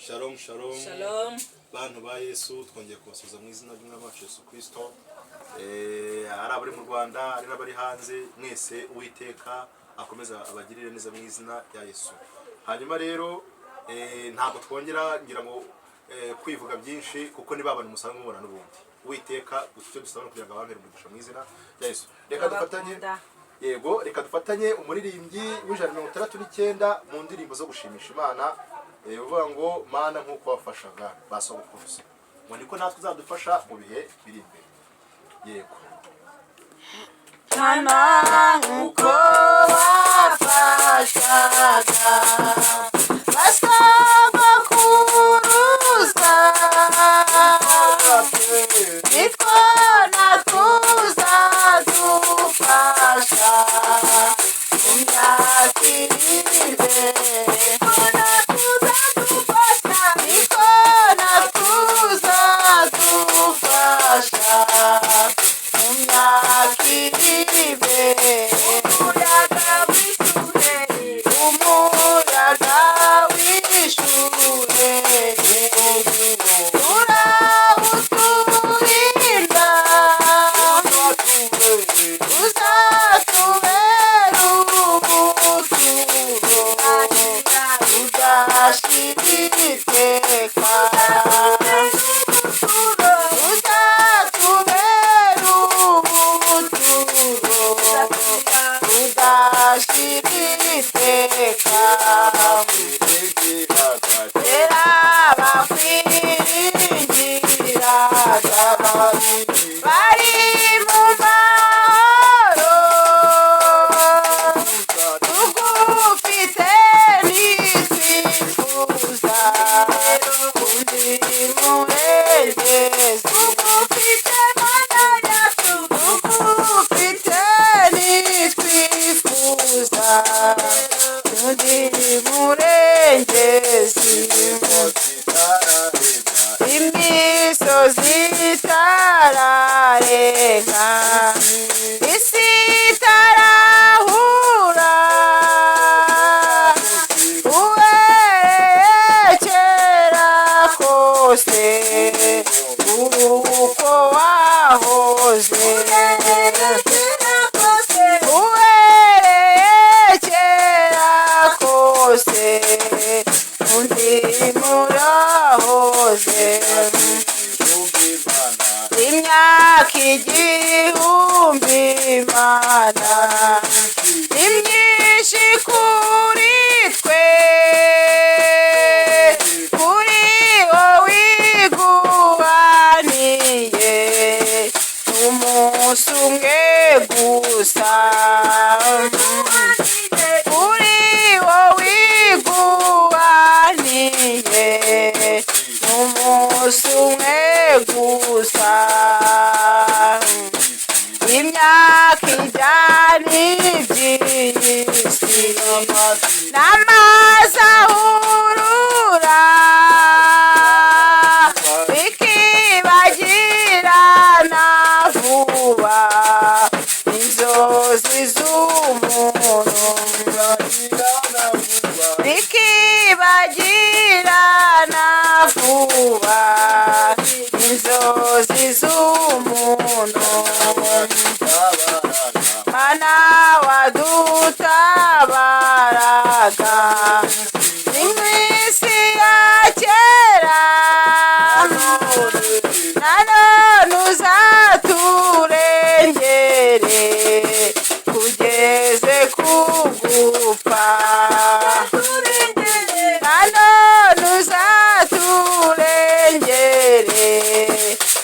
Shalom shalom. Shalom. Bantu ba Yesu twongeye kubasubiza mu izina ry'Umwami wacu Yesu Kristo. Ari abari mu Rwanda, ari n'abari hanze, mwese Uwiteka akomeza abagirire neza mu izina rya Yesu. Hanyuma rero ntabwo twongera ngira ngo kwivuga byinshi kuko ni babana musanzwe mubona n'ubundi. Uwiteka icyo dusaba kugira ngo abambere umugisha mu izina rya Yesu. Reka dufatanye yego, reka dufatanye umuririmbyi w'169 mu ndirimbo zo gushimisha Imana. Uvuga ngo Mana nk'uko wafashaga basogokuruza, ngo niko natwe uzadufasha mu bihe biri imbere. Yego Mana nk'uko wafashaga basogokuruza, nitwo natwe uzadufasha mu myaka iri imbere. Imyaka igihumbi Mana imyinshi kuri twe, kuri wowe iguhaniye umunsi umwe gusa, kuri wowe iguhaniye umunsi umwe gusa. Imyaka ijyana iby'isi n'amazi ahurura bikibagirana vuba, inzozi z'umuntu bikibagirana vuba, inzozi z'umuntu. Mana wadutabaraga iminsi ya kera, nanone uzaturengere kugeze kugupfa, nanone uzaturengere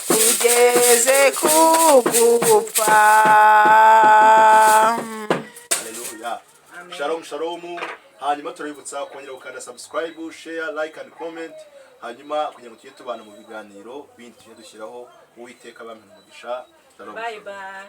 kugeze kugupfa. Shalom shalom. Hanyuma turabibutsa kongera gukanda subscribe, share, like and comment. Hanyuma kugira ngo tujye tubana mu biganiro bindi tujye dushyiraho. Uwiteka bamwe umugisha. Shalom. Bye bye.